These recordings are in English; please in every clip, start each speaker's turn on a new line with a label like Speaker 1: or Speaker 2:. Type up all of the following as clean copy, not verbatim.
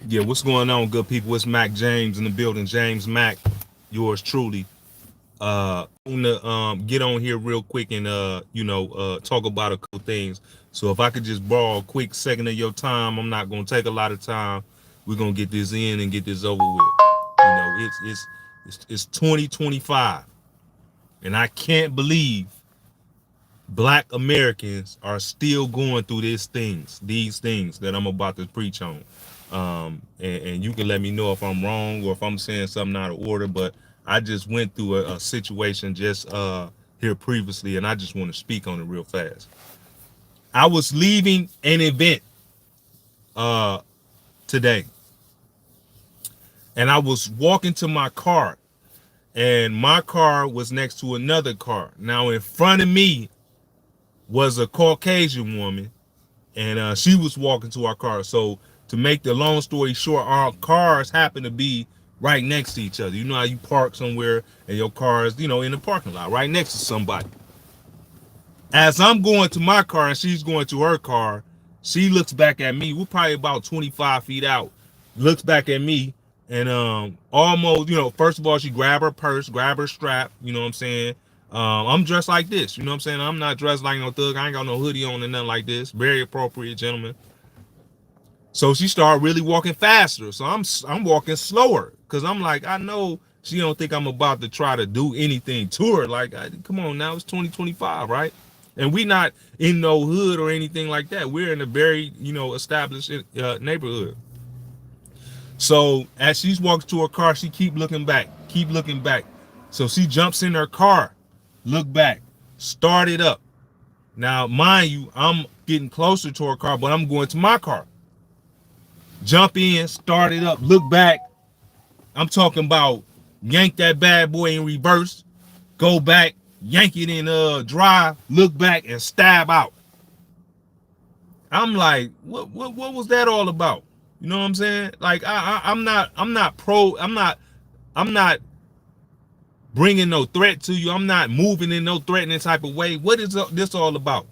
Speaker 1: Yeah, what's going on, good people? It's Mac James in the building. James Mac, yours truly. I want to get on here real quick and talk about a couple things. So if I could just borrow a quick second of your time, I'm not gonna take a lot of time. We're gonna get this in and get this over with. It's 2025, and I can't believe Black Americans are still going through these things that I'm about to preach on. And you can let me know if I'm wrong or if I'm saying something out of order, but I just went through a situation just here previously, and I just want to speak on it real fast. I was leaving an event uh, today, and I was walking to my car, and my car was next to another car. Now, in front of me was a Caucasian woman, and she was walking to our car. So to make the long story short, our cars happen to be right next to each other. You know how you park somewhere and your car is, in the parking lot, right next to somebody. As I'm going to my car and she's going to her car, she looks back at me. We're probably about 25 feet out. Looks back at me and almost, first of all, she grabbed her purse, grabbed her strap. You know what I'm saying? I'm dressed like this. You know what I'm saying? I'm not dressed like no thug. I ain't got no hoodie on and nothing like this. Very appropriate, gentlemen. So she started really walking faster. So I'm walking slower because I'm like, I know she don't think I'm about to try to do anything to her. Like, come on now, it's 2025, right? And we not in no hood or anything like that. We're in a very, established neighborhood. So as she's walking to her car, she keep looking back. So she jumps in her car, look back, start it up. Now, mind you, I'm getting closer to her car, but I'm going to my car. Jump in, start it up, look back. I'm talking about yank that bad boy in reverse, go back, yank it in drive, look back and stab out. I'm like, what was that all about? You know what I'm saying? Like I'm not bringing no threat to you. I'm not moving in no threatening type of way. What is this all about?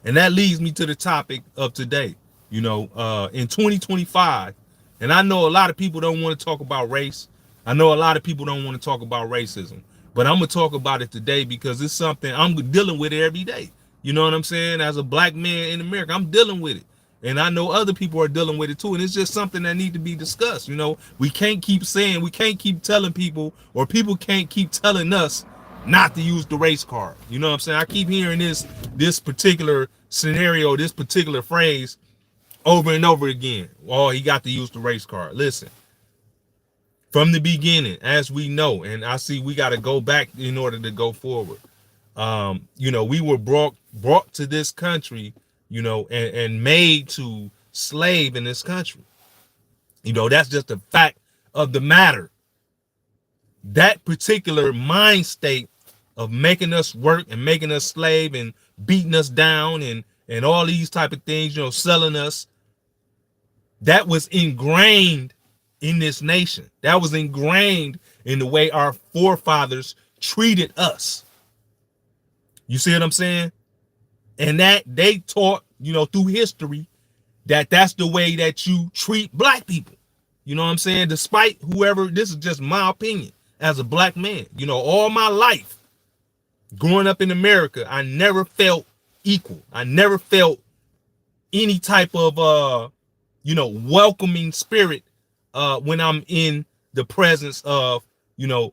Speaker 1: And that leads me to the topic of today. In 2025, and I know a lot of people don't want to talk about race. I know a lot of people don't want to talk about racism, but I'm gonna talk about it today because it's something I'm dealing with every day. You know what I'm saying? As a black man in America, I'm dealing with it. And I know other people are dealing with it too. And it's just something that needs to be discussed. We can't keep telling people, or people can't keep telling us not to use the race card. You know what I'm saying? I keep hearing this particular scenario, this particular phrase over and over again. Oh, he got to use the race card. Listen, from the beginning, as we know, and I see we got to go back in order to go forward. We were brought to this country, and made to slave in this country. That's just a fact of the matter. That particular mind state of making us work and making us slave and beating us down and all these type of things, selling us, that was ingrained in this nation. That was ingrained in the way our forefathers treated us. You see what I'm saying? And that they taught, through history, that's the way that you treat black people. You know what I'm saying? Despite whoever, this is just my opinion as a black man. All my life growing up in America, I never felt equal. I never felt any type of welcoming spirit when I'm in the presence of,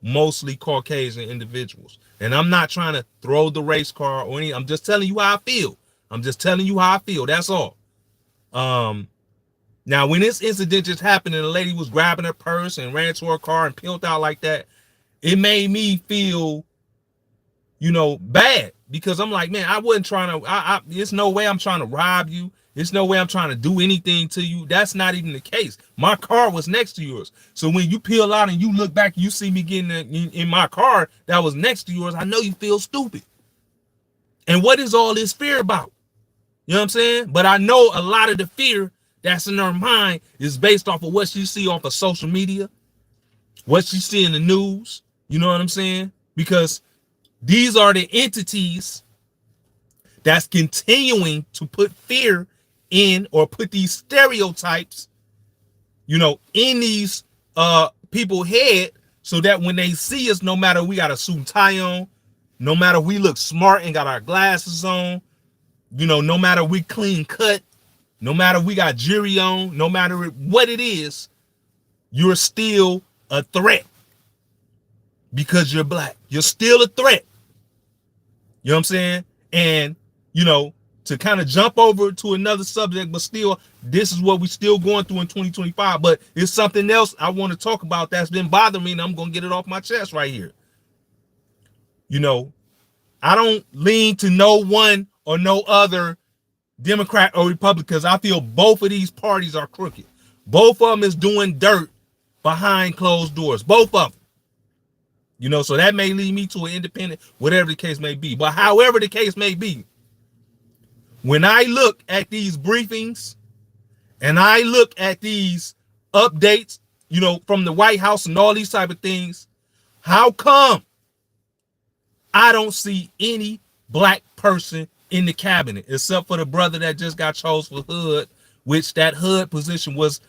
Speaker 1: mostly Caucasian individuals. And I'm not trying to throw the race card or anything. I'm just telling you how I feel. That's all. Now, when this incident just happened and the lady was grabbing her purse and ran to her car and peeled out like that, it made me feel, bad, because I'm like, man, I wasn't trying to, there's no way I'm trying to rob you. There's no way I'm trying to do anything to you. That's not even the case. My car was next to yours. So when you peel out and you look back, you see me getting in my car that was next to yours, I know you feel stupid. And what is all this fear about? You know what I'm saying? But I know a lot of the fear that's in her mind is based off of what she see off of social media, what she see in the news. You know what I'm saying? Because these are the entities that's continuing to put fear in, or put these stereotypes in these people head, so that when they see us, no matter we got a suit and tie on, no matter we look smart and got our glasses on, no matter we clean cut, no matter we got jewelry on, no matter what it is, you're still a threat because you're black. You're still a threat. You know what I'm saying? And, to kind of jump over to another subject, but still, this is what we're still going through in 2025. But it's something else I want to talk about that's been bothering me, and I'm going to get it off my chest right here. I don't lean to no one or no other Democrat or Republican, because I feel both of these parties are crooked. Both of them is doing dirt behind closed doors. Both of them. So that may lead me to an independent, whatever the case may be. But however the case may be, when I look at these briefings and I look at these updates, from the White House and all these type of things, how come I don't see any black person in the cabinet except for the brother that just got chosen for HUD, which that HUD position was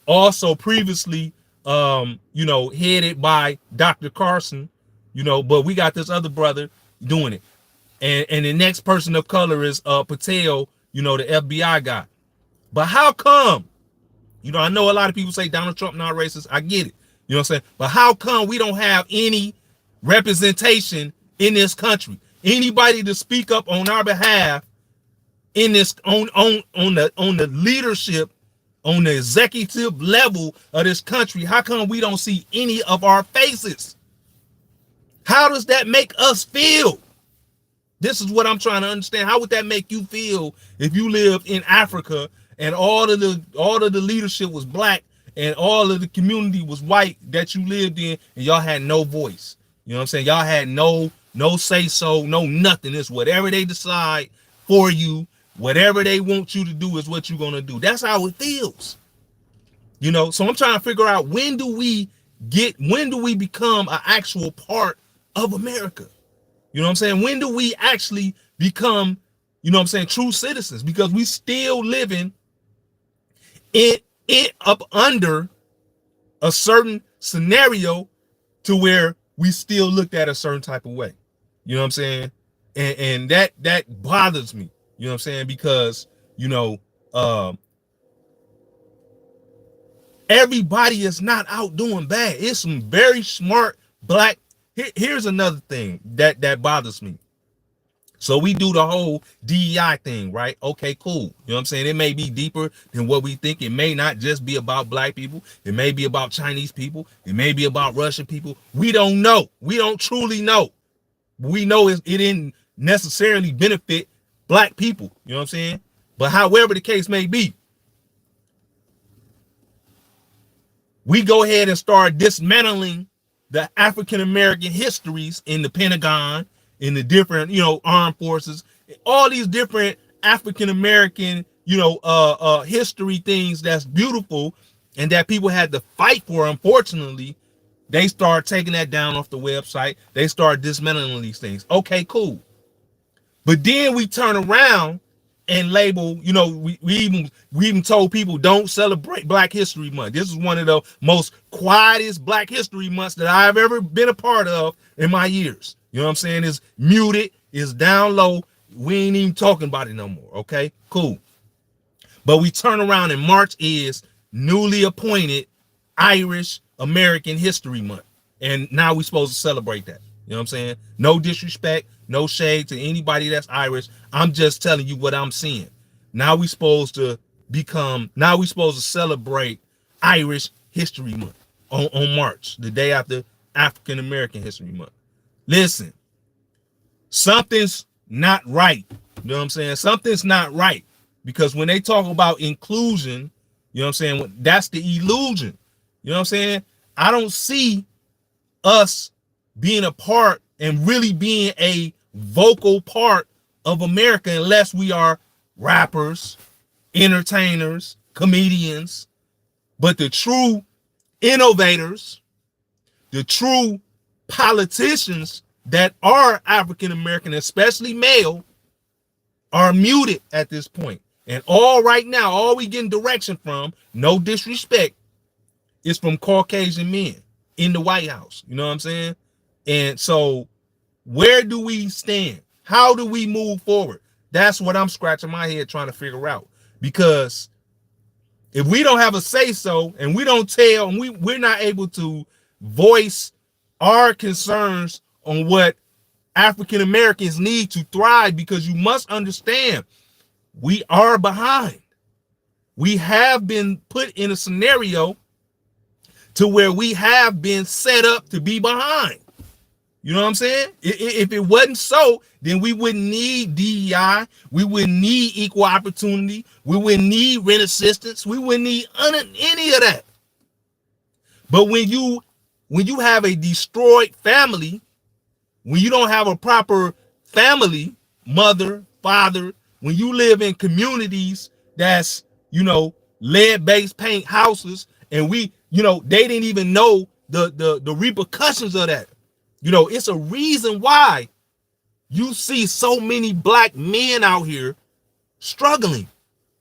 Speaker 1: also previously headed by Dr. Carson, but we got this other brother doing it. And the next person of color is Patel, the FBI guy. But how come, I know a lot of people say Donald Trump not racist. I get it. You know what I'm saying? But how come we don't have any representation in this country? Anybody to speak up on our behalf in this on the leadership, on the executive level of this country? How come we don't see any of our faces? How does that make us feel? This is what I'm trying to understand. How would that make you feel if you lived in Africa and all of the leadership was black and all of the community was white that you lived in, and y'all had no voice? You know what I'm saying? Y'all had no say so, no nothing. It's whatever they decide for you, whatever they want you to do is what you're gonna do. That's how it feels. So I'm trying to figure out, when do we become an actual part of America? You know what I'm saying? When do we actually become, true citizens? Because we still living it up under a certain scenario to where we still looked at a certain type of way. You know what I'm saying? And that bothers me. You know what I'm saying? Because, everybody is not out doing bad. It's some very smart black. Here's another thing that bothers me. So we do the whole DEI thing, right? Okay, cool. You know what I'm saying? It may be deeper than what we think. It may not just be about black people. It may be about Chinese people. It may be about Russian people. We don't know. We don't truly know. We know it didn't necessarily benefit black people. You know what I'm saying? But however the case may be, we go ahead and start dismantling the African-American histories in the Pentagon, in the different, armed forces, all these different African-American, history things that's beautiful and that people had to fight for. Unfortunately, they start taking that down off the website. They start dismantling these things. Okay, cool. But then we turn around and label, we even told people don't celebrate Black History Month. This is one of the most quietest Black History Months that I've ever been a part of in my years. You know what I'm saying? It's muted, it's down low. We ain't even talking about it no more. Okay, cool. But we turn around and March is newly appointed Irish American History Month. And now we're supposed to celebrate that. You know what I'm saying? No disrespect, no shade to anybody that's Irish. I'm just telling you what I'm seeing. Now we're supposed to celebrate Irish History Month on March, the day after African American History Month. Listen, something's not right. You know what I'm saying? Something's not right. Because when they talk about inclusion, you know what I'm saying? That's the illusion. You know what I'm saying? I don't see us being a part and really being a vocal part of America unless we are rappers, entertainers, comedians. But the true innovators, the true politicians that are African American, especially male, are muted at this point. And all right now, all we getting direction from, no disrespect, is from Caucasian men in the White House. You know what I'm saying? And so where do we stand? How do we move forward? That's what I'm scratching my head trying to figure out. Because if we don't have a say-so and we don't tell, and we're not able to voice our concerns on what African Americans need to thrive, because you must understand, we are behind. We have been put in a scenario to where we have been set up to be behind. You know what I'm saying? If it wasn't so, then we wouldn't need DEI. We wouldn't need equal opportunity. We wouldn't need rent assistance. We wouldn't need any of that. But when you have a destroyed family, when you don't have a proper family, mother, father, when you live in communities that's, lead-based paint houses, and they didn't even know the repercussions of that. It's a reason why you see so many black men out here struggling.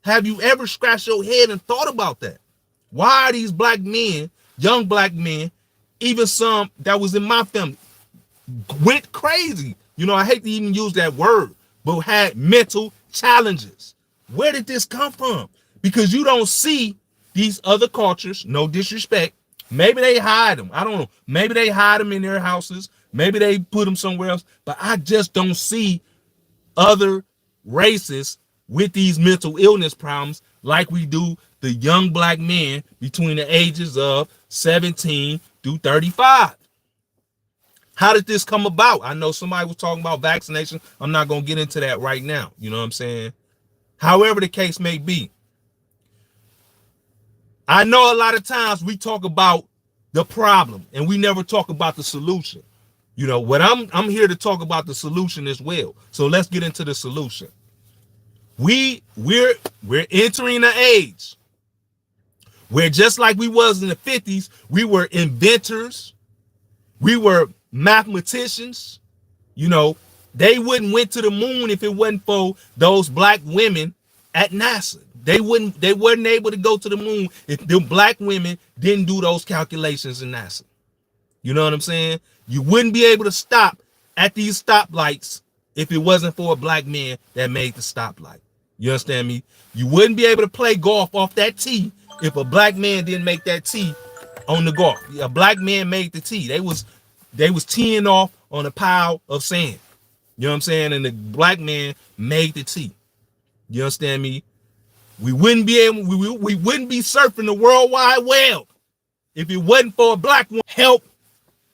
Speaker 1: Have you ever scratched your head and thought about that? Why are these black men, young black men, even some that was in my family, went crazy? I hate to even use that word, but had mental challenges. Where did this come from? Because you don't see these other cultures, no disrespect. Maybe they hide them. I don't know. Maybe they hide them in their houses. Maybe they put them somewhere else. But I just don't see other races with these mental illness problems like we do the young black men between the ages of 17 through 35. How did this come about? I know somebody was talking about vaccination. I'm not going to get into that right now. You know what I'm saying? However the case may be. I know a lot of times we talk about the problem and we never talk about the solution. What I'm here to talk about the solution as well. So let's get into the solution. We're entering an age where, just like we was in the 50s, we were inventors, we were mathematicians. They wouldn't went to the moon if it wasn't for those black women at NASA. They weren't able to go to the moon if the black women didn't do those calculations in NASA. You know what I'm saying? You wouldn't be able to stop at these stoplights if it wasn't for a black man that made the stoplight. You understand me? You wouldn't be able to play golf off that tee if a black man didn't make that tee on the golf. A black man made the tee. They was teeing off on a pile of sand. You know what I'm saying? And the black man made the tee. You understand me? We wouldn't be surfing the World Wide Web if it wasn't for a black one help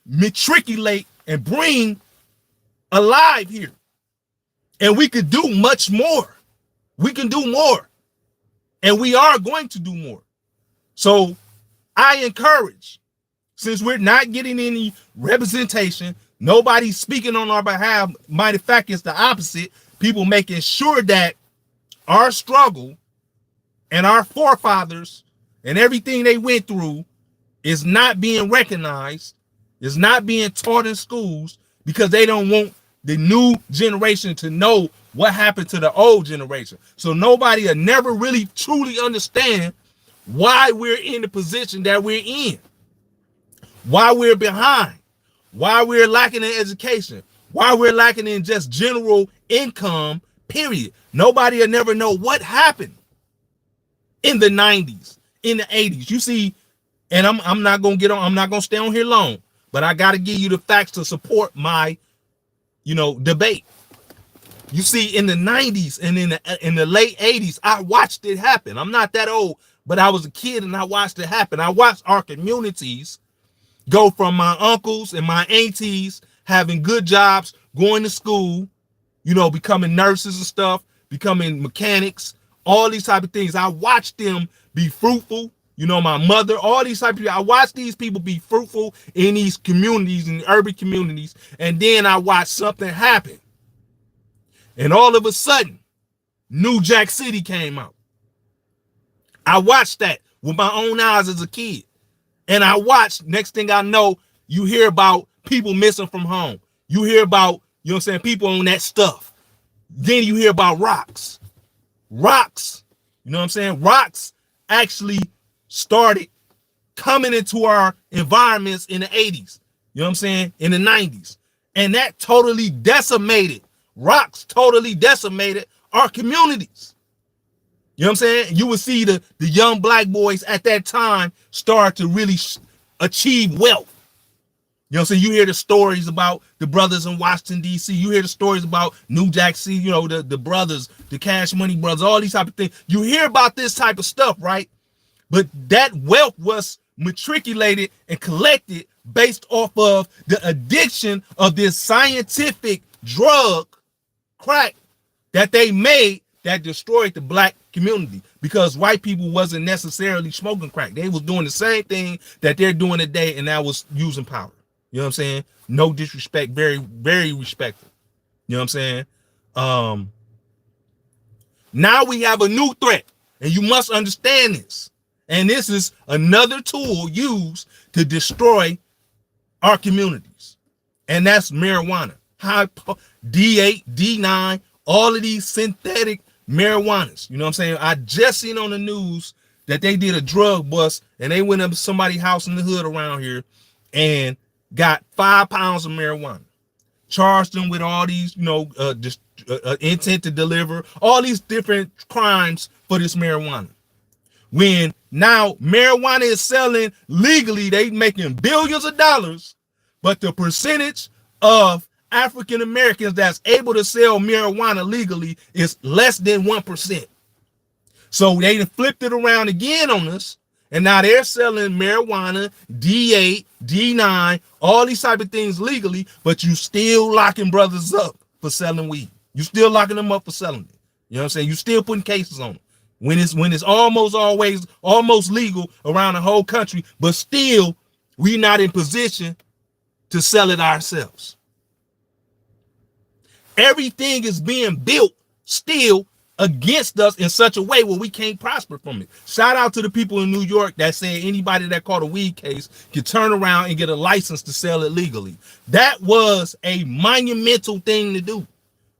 Speaker 1: matriculate and bring alive here. And we could do much more. We can do more. And we are going to do more. So I encourage, since we're not getting any representation, nobody's speaking on our behalf. Matter of fact, it's the opposite. People making sure that our struggle and our forefathers and everything they went through is not being recognized, is not being taught in schools, because they don't want the new generation to know what happened to the old generation. So nobody will never really truly understand why we're in the position that we're in, why we're behind, why we're lacking in education, why we're lacking in just general income, period. Nobody will never know what happened in the 90s, in the 80s. You see, and I'm not going to stay on here long, but I got to give you the facts to support my, debate. You see, in the 90s and in the late 80s, I watched it happen. I'm not that old, but I was a kid and I watched it happen. I watched our communities go from my uncles and my aunties having good jobs, going to school, becoming nurses and stuff, becoming mechanics, all these type of things. I watched them be fruitful. My mother, all these type of people. I watched these people be fruitful in these communities, in the urban communities. And then I watched something happen. And all of a sudden, New Jack City came out. I watched that with my own eyes as a kid. And I watched, next thing I know, you hear about people missing from home. You hear about, people on that stuff. Then you hear about rocks. rocks, you know what I'm saying? Rocks actually started coming into our environments in the 80s, you know what I'm saying? In the 90s. And that totally decimated, rocks totally decimated our communities. You know what I'm saying? You would see the young black boys at that time start to really achieve wealth. You know what I'm saying? You hear the stories about the brothers in Washington, D.C. You hear the stories about New Jack City, you know, the brothers, the Cash Money brothers, all these type of things. You hear about this type of stuff, right? But that wealth was matriculated and collected based off of the addiction of this scientific drug, crack, that they made that destroyed the black community, because white people wasn't necessarily smoking crack. They was doing the same thing that they're doing today, and that was using power. You know what I'm saying? No disrespect, very, very respectful. You know what I'm saying? Now we have a new threat, and you must understand this. And this is another tool used to destroy our communities. And that's marijuana. D8, D9, all of these synthetic marijuanas. You know what I'm saying? I just seen on the news that they did a drug bust, and they went up to somebody's house in the hood around here and got 5 pounds of marijuana. Charged them with all these, you know, intent to deliver, all these different crimes for this marijuana. When now marijuana is selling legally, they making billions of dollars, but the percentage of African Americans that's able to sell marijuana legally is less than 1%. So they flipped it around again on us, and now they're selling marijuana, D8, D9, all these type of things legally, but you still locking brothers up for selling weed. You still locking them up for selling it. You know what I'm saying? You still putting cases on them. When it's almost always almost legal around the whole country, but still we not in position to sell it ourselves. Everything is being built still against us in such a way where we can't prosper from it. Shout out to the people in New York that say anybody that caught a weed case can turn around and get a license to sell it legally. That was a monumental thing to do.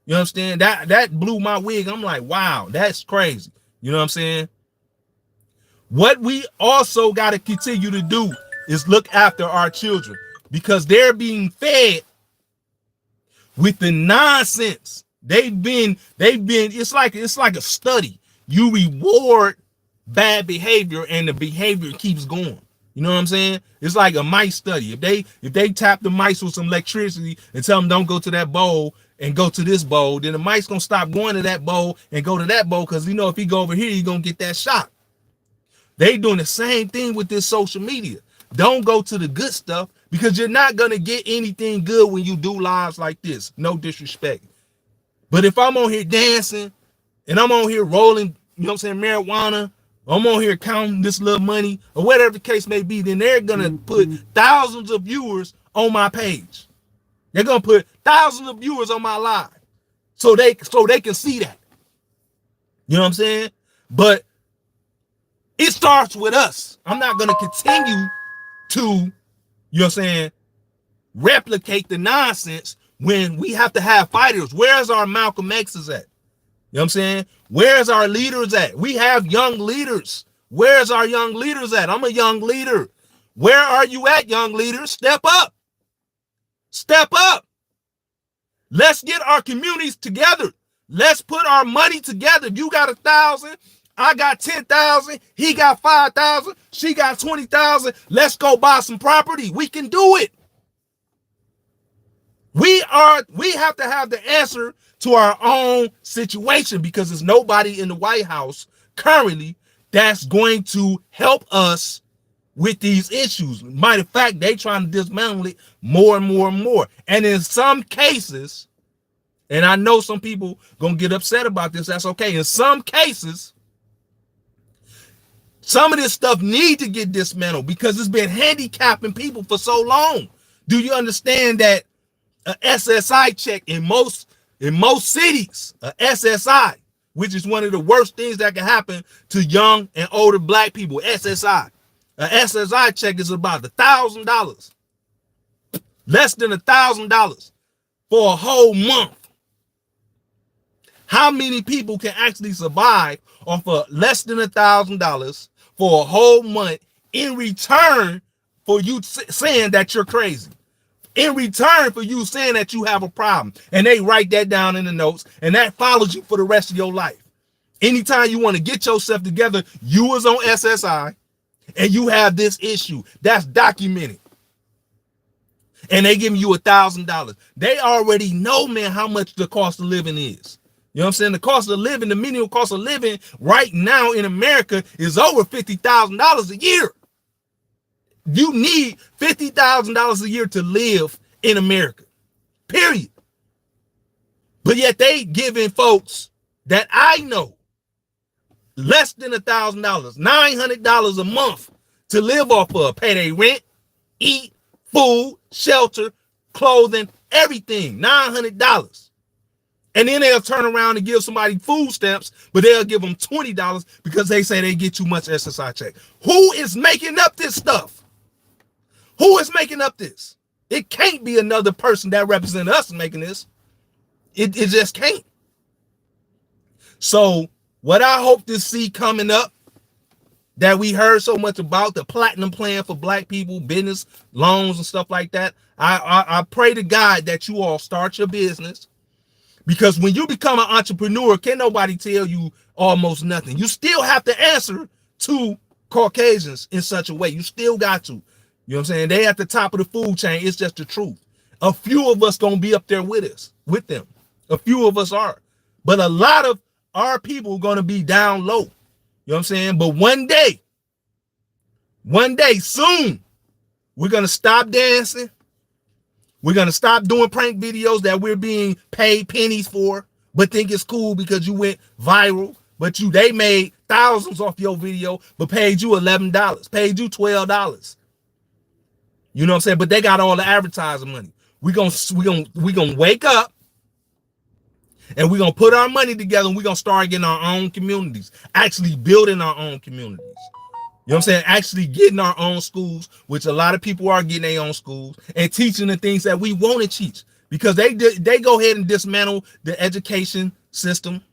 Speaker 1: You understand? That blew my wig. I'm like, wow, that's crazy. You know what I'm saying? What we also got to continue to do is look after our children, because they're being fed with the nonsense. They've been, it's like a study. You reward bad behavior and the behavior keeps going. You know what I'm saying? It's like a mice study. If they tap the mice with some electricity and tell them don't go to that bowl and go to this bowl, then the mice gonna stop going to that bowl and go to that bowl, because you know if he go over here, he's gonna get that shot. They doing the same thing with this social media. Don't go to the good stuff, because you're not gonna get anything good when you do lives like this. No disrespect. But if I'm on here dancing and I'm on here rolling, you know what I'm saying, marijuana, I'm on here counting this little money, or whatever the case may be, then they're gonna put thousands of viewers on my page. They're gonna put thousands of viewers on my live, so they can see that. You know what I'm saying? But it starts with us. I'm not gonna continue to, you know what I'm saying, replicate the nonsense when we have to have fighters. Where's our Malcolm X's at? You know what I'm saying? Where's our leaders at? We have young leaders. Where's our young leaders at? I'm a young leader. Where are you at, young leaders? Step up. Step up. Let's get our communities together. Let's put our money together. If you got 1,000, I got 10,000, he got 5,000, she got 20,000. Let's go buy some property. We can do it. We have to have the answer to our own situation, because there's nobody in the White House currently that's going to help us with these issues. Matter of fact, they trying to dismantle it more and more and more. And in some cases, and I know some people gonna get upset about this, that's okay. In some cases, some of this stuff need to get dismantled, because it's been handicapping people for so long. Do you understand that a SSI check in most cities, a SSI, which is one of the worst things that can happen to young and older black people, SSI. A SSI check is about $1,000, less than $1,000 for a whole month. How many people can actually survive off of less than $1,000 for a whole month in return for you saying that you're crazy? In return for you saying that you have a problem. And they write that down in the notes, and that follows you for the rest of your life. Anytime you want to get yourself together, you was on SSI, and you have this issue. That's documented. And they giving you $1,000. They already know, man, how much the cost of living is. You know what I'm saying? The cost of living, the minimum cost of living right now in America is over $50,000 a year. You need $50,000 a year to live in America, period. But yet they giving folks that I know less than $1,000, $900 a month to live off of, pay their rent, eat, food, shelter, clothing, everything, $900. And then they'll turn around and give somebody food stamps, but they'll give them $20 because they say they get too much SSI check. Who is making up this stuff? Who is making up this? It can't be another person that represents us making this. It just can't. So what I hope to see coming up that we heard so much about, the platinum plan for black people, business loans and stuff like that. I pray to God that you all start your business, because when you become an entrepreneur, can't nobody tell you almost nothing. You still have to answer to Caucasians in such a way. You still got to. You know what I'm saying? They at the top of the food chain. It's just the truth. A few of us gonna be up there with them. A few of us are. But a lot of our people are gonna be down low. You know what I'm saying? But one day, soon, we're gonna stop dancing. We're gonna stop doing prank videos that we're being paid pennies for, but think it's cool because you went viral. But they made thousands off your video, but paid you $11, paid you $12. You know what I'm saying? But they got all the advertising money. We're gonna wake up, and we're gonna put our money together, and we're gonna start getting our own communities, actually building our own communities. You know what I'm saying? Actually getting our own schools, which a lot of people are getting their own schools, and teaching the things that we want to teach, because they go ahead and dismantle the education system.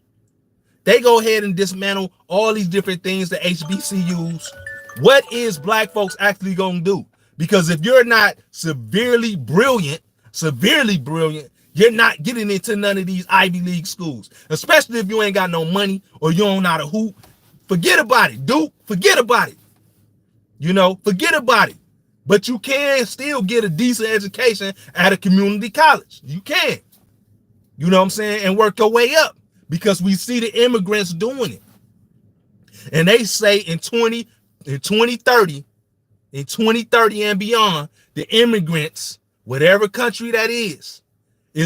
Speaker 1: They go ahead and dismantle all these different things, the HBCUs. What is black folks actually gonna do? Because if you're not severely brilliant, you're not getting into none of these Ivy League schools, especially if you ain't got no money or you don't know how to hoop. Forget about it, dude. Forget about it. You know, forget about it. But you can still get a decent education at a community college. You can. You know what I'm saying? And work your way up, because we see the immigrants doing it. And they say in 2030 and beyond, the immigrants, whatever country that is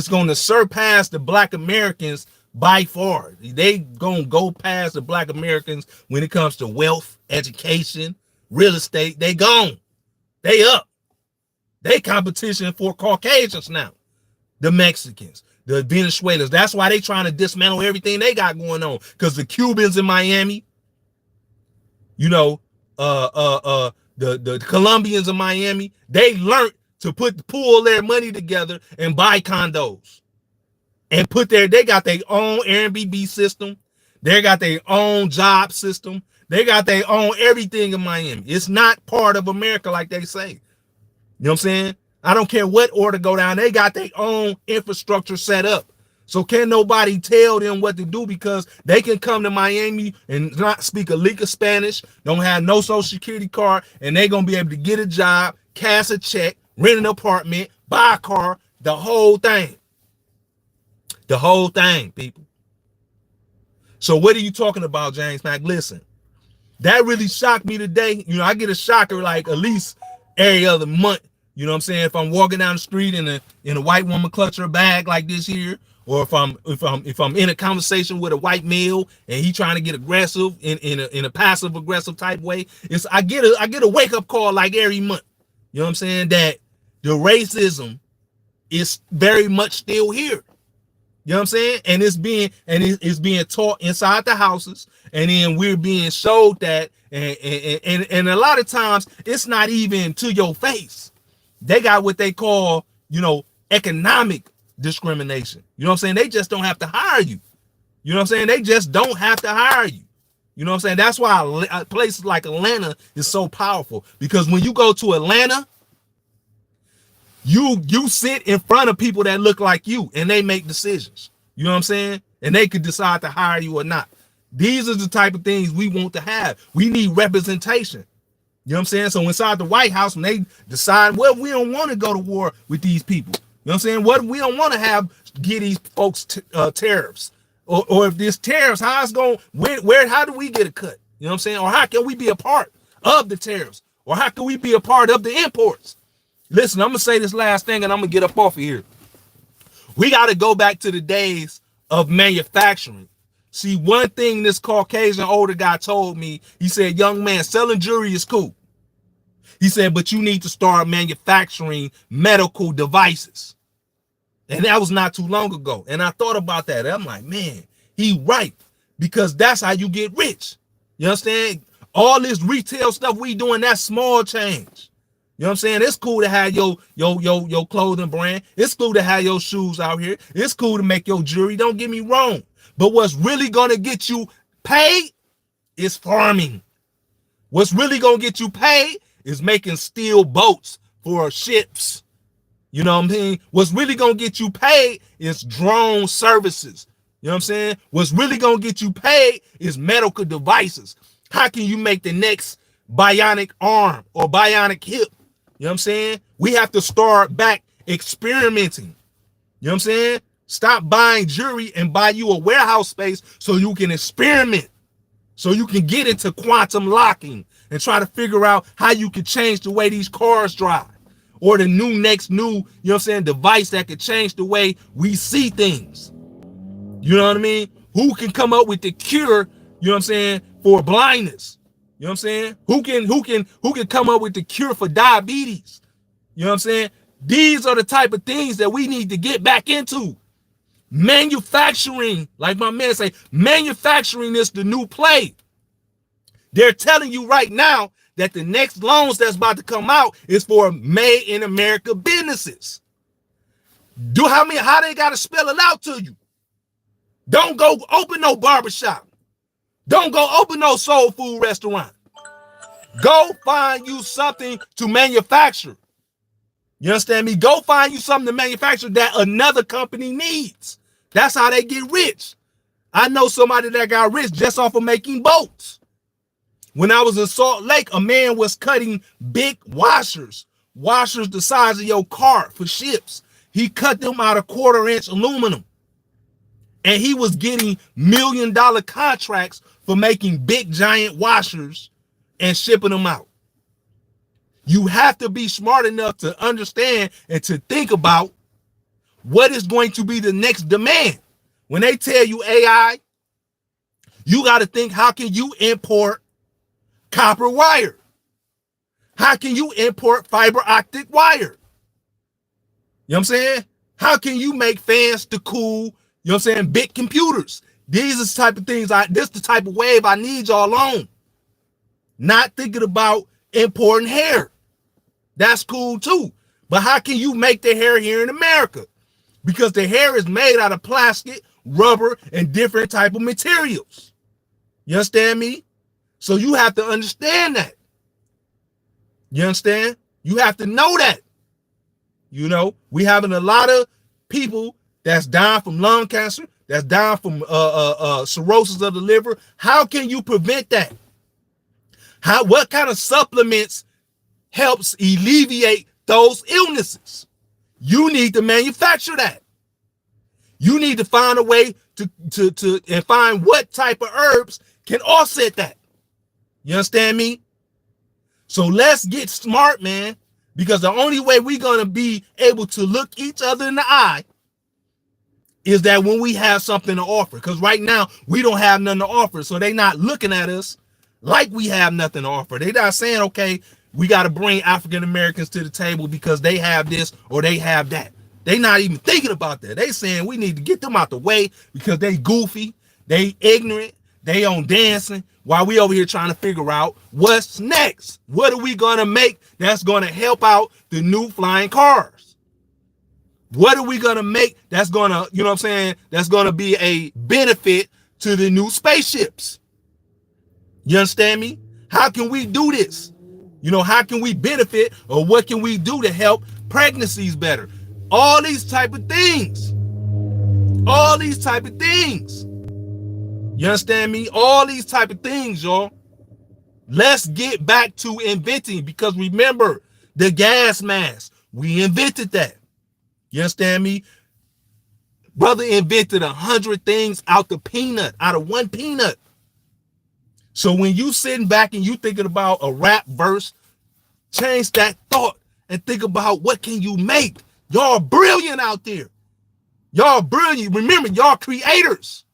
Speaker 1: going to surpass the black Americans by far. They going to go past the black Americans when it comes to wealth, education, real estate. They gone. They up. They competition for Caucasians now. The Mexicans, the Venezuelans. That's why they trying to dismantle everything they got going on. Because the Cubans in Miami, you know, the Colombians in Miami, they learned to pull their money together and buy condos. And they got their own Airbnb system. They got their own job system. They got their own everything in Miami. It's not part of America like they say. You know what I'm saying? I don't care what order go down. They got their own infrastructure set up. So can't nobody tell them what to do, because they can come to Miami and not speak a lick of Spanish, don't have no social security card, and they going to be able to get a job, cash a check, rent an apartment, buy a car, the whole thing. The whole thing, people. So what are you talking about, James Mack? Listen, that really shocked me today. You know, I get a shocker like at least every other month. You know what I'm saying? If I'm walking down the street and a white woman clutch her bag like this here, or if I'm in a conversation with a white male and he trying to get aggressive in a passive aggressive type way, I get a wake up call like every month. You know what I'm saying? That the racism is very much still here. You know what I'm saying? And it's being taught inside the houses, and then we're being showed that, and a lot of times it's not even to your face. They got what they call, you know, economic discrimination. You know what I'm saying? They just don't have to hire you. You know what I'm saying? They just don't have to hire you. You know what I'm saying? That's why places like Atlanta is so powerful, because when you go to Atlanta, you sit in front of people that look like you and they make decisions. You know what I'm saying? And they could decide to hire you or not. These are the type of things we want to have. We need representation. You know what I'm saying? So inside the White House, when they decide, well, we don't want to go to war with these people. You know what I'm saying? What we don't want to get these folks tariffs. Or if this tariffs, how it's going, how do we get a cut? You know what I'm saying? Or how can we be a part of the tariffs? Or how can we be a part of the imports? Listen, I'm going to say this last thing and I'm going to get up off of here. We got to go back to the days of manufacturing. See, one thing this Caucasian older guy told me, he said, young man, selling jewelry is cool. He said, but you need to start manufacturing medical devices. And that was not too long ago. And I thought about that. I'm like, man, he right. Because that's how you get rich. You understand? All this retail stuff we doing, that's small change. You know what I'm saying? It's cool to have your clothing brand. It's cool to have your shoes out here. It's cool to make your jewelry. Don't get me wrong. But what's really going to get you paid is farming. What's really going to get you paid is making steel boats for ships. You know what I'm saying? What's really going to get you paid is drone services. You know what I'm saying? What's really going to get you paid is medical devices. How can you make the next bionic arm or bionic hip? You know what I'm saying? We have to start back experimenting. You know what I'm saying? Stop buying jewelry and buy you a warehouse space so you can experiment. So you can get into quantum locking and try to figure out how you can change the way these cars drive. Or the next new, you know what I'm saying, device that could change the way we see things. You know what I mean? Who can come up with the cure, you know what I'm saying, for blindness? You know what I'm saying? Who can come up with the cure for diabetes? You know what I'm saying? These are the type of things that we need to get back into. Manufacturing, like my man say, manufacturing is the new play. They're telling you right now that the next loans that's about to come out is for made in America businesses. How they got to spell it out to you? Don't go open no barbershop. Don't go open no soul food restaurant. Go find you something to manufacture. You understand me? Go find you something to manufacture that another company needs. That's how they get rich. I know somebody that got rich just off of making boats. When I was in Salt Lake, a man was cutting big washers the size of your car for ships. He cut them out of 1/4-inch aluminum. And he was getting $1 million contracts for making big giant washers and shipping them out. You have to be smart enough to understand and to think about what is going to be the next demand. When they tell you AI, you got to think, how can you import copper wire? How can you import fiber optic wire? You know what I'm saying? How can you make fans to cool, you know what I'm saying, big computers? These are the type of things, this is the type of wave I need y'all on. Not thinking about importing hair. That's cool too. But how can you make the hair here in America? Because the hair is made out of plastic, rubber, and different type of materials. You understand me? So you have to understand that. You understand? You have to know that. You know, we having a lot of people that's dying from lung cancer, that's dying from cirrhosis of the liver. How can you prevent that? What kind of supplements helps alleviate those illnesses? You need to manufacture that. You need to find a way to and find what type of herbs can offset that. You understand me? So let's get smart, man, because the only way we're going to be able to look each other in the eye is that when we have something to offer. Because right now, we don't have nothing to offer. So they're not looking at us like we have nothing to offer. They're not saying, okay, we got to bring African Americans to the table because they have this or they have that. They not even thinking about that. They saying we need to get them out the way because they goofy, they ignorant, they on dancing, while we over here trying to figure out what's next. What are we going to make that's going to help out the new flying cars? What are we going to make that's going to, you know what I'm saying, that's going to be a benefit to the new spaceships? You understand me? How can we do this? You know, how can we benefit, or what can we do to help pregnancies better? All these type of things. All these type of things. You understand me? All these type of things, y'all. Let's get back to inventing, because remember, the gas mask, we invented that. You understand me? Brother invented 100 things out of one peanut. So when you sitting back and you thinking about a rap verse, change that thought and think about what can you make. Y'all brilliant out there. Y'all brilliant. Remember, y'all creators.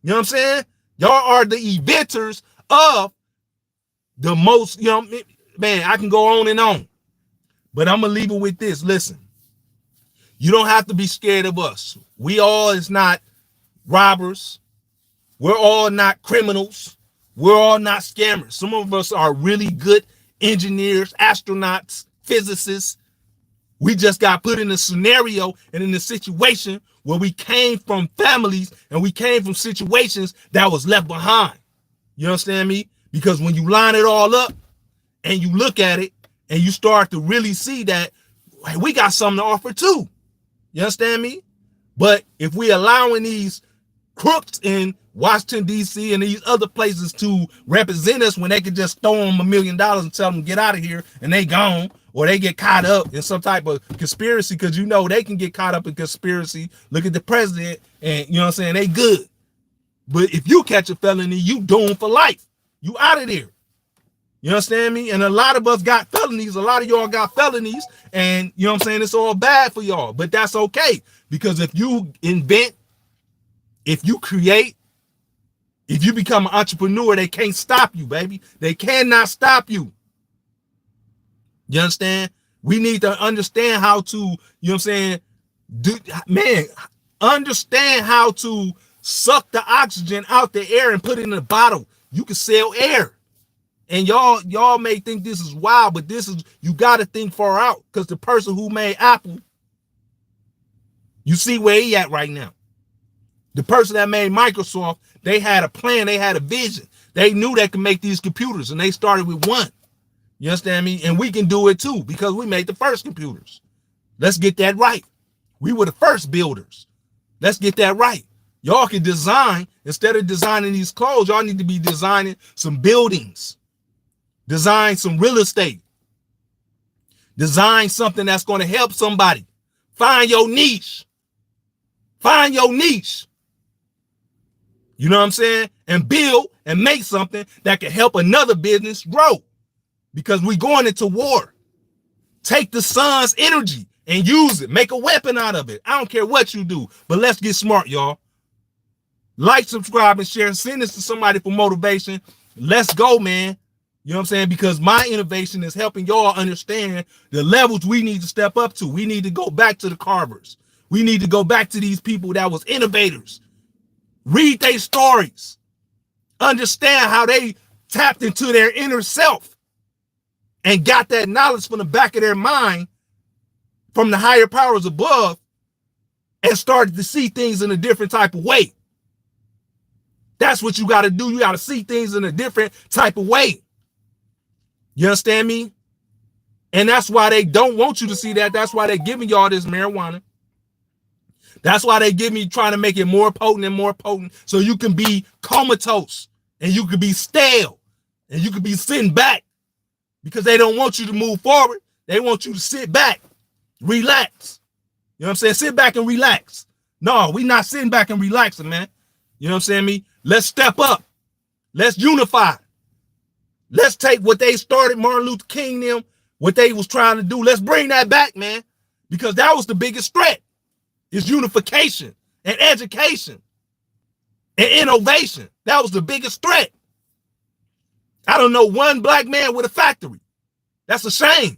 Speaker 1: You know what I'm saying? Y'all are the inventors of the most, you know, man, I can go on and on. But I'm going to leave it with this. Listen, you don't have to be scared of us. We all is not robbers. We're all not criminals. We're all not scammers. Some of us are really good engineers, astronauts, physicists. We just got put in a scenario and in a situation where we came from families and we came from situations that was left behind. You understand me? Because when you line it all up and you look at it and you start to really see that, hey, we got something to offer too. You understand me? But if we allowing these crooks in Washington, D.C. and these other places to represent us when they could just throw them $1 million and tell them get out of here and they gone, or they get caught up in some type of conspiracy, because you know they can get caught up in conspiracy. Look at the president and, you know what I'm saying, they good. But if you catch a felony, you doomed for life. You out of there. You understand me? And a lot of us got felonies. A lot of y'all got felonies. And you know what I'm saying? It's all bad for y'all. But that's okay. Because if you invent, if you create, if you become an entrepreneur, they can't stop you, baby. They cannot stop you. You understand? We need to understand how to, you know what I'm saying? Understand how to suck the oxygen out the air and put it in a bottle. You can sell air. And y'all may think this is wild, but this is, you got to think far out, because the person who made Apple, you see where he at right now. The person that made Microsoft, they had a plan, they had a vision. They knew they could make these computers, and they started with one. You understand me? And we can do it too, because we made the first computers. Let's get that right. We were the first builders. Let's get that right. Y'all can design, instead of designing these clothes, y'all need to be designing some buildings. Design some real estate. Design something that's going to help somebody. Find your niche. Find your niche. You know what I'm saying? And build and make something that can help another business grow. Because we're going into war. Take the sun's energy and use it. Make a weapon out of it. I don't care what you do, but let's get smart, y'all. Like, subscribe, and share. Send this to somebody for motivation. Let's go, man. You know what I'm saying? Because my innovation is helping y'all understand the levels we need to step up to. We need to go back to the carvers. We need to go back to these people that was innovators. Read their stories. Understand how they tapped into their inner self and got that knowledge from the back of their mind from the higher powers above and started to see things in a different type of way. That's what you got to do. You got to see things in a different type of way. You understand me? And that's why they don't want you to see that. That's why they're giving y'all this marijuana. That's why they give me, trying to make it more potent and more potent, so you can be comatose and you can be stale and you can be sitting back, because they don't want you to move forward. They want you to sit back, relax. You know what I'm saying? Sit back and relax. No, we not sitting back and relaxing, man. You know what I'm saying, me? Let's step up. Let's unify. Let's take what they started, Martin Luther King, them, what they was trying to do. Let's bring that back, man, because that was the biggest threat. Is unification and education and innovation. That was the biggest threat. I don't know one black man with a factory. That's a shame.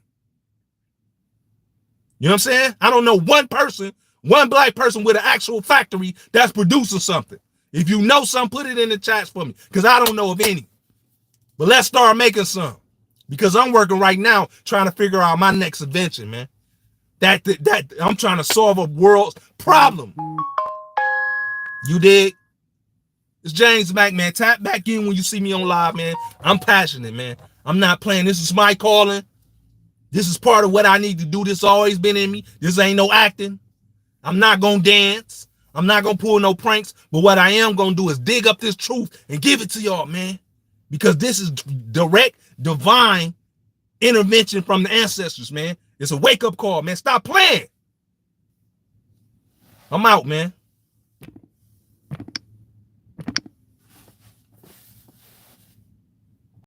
Speaker 1: You know what I'm saying? I don't know one person, one black person with an actual factory that's producing something. If you know some, put it in the chats for me, because I don't know of any. But let's start making some, because I'm working right now trying to figure out my next invention, man. That I'm trying to solve a world's problem. You dig? It's James Mack, man. Tap back in when you see me on live, man. I'm passionate, man. I'm not playing. This is my calling. This is part of what I need to do. This always been in me. This ain't no acting. I'm not gonna dance. I'm not gonna pull no pranks. But what I am gonna do is dig up this truth and give it to y'all, man. Because this is direct, divine intervention from the ancestors, man. It's a wake-up call, man. Stop playing. I'm out, man.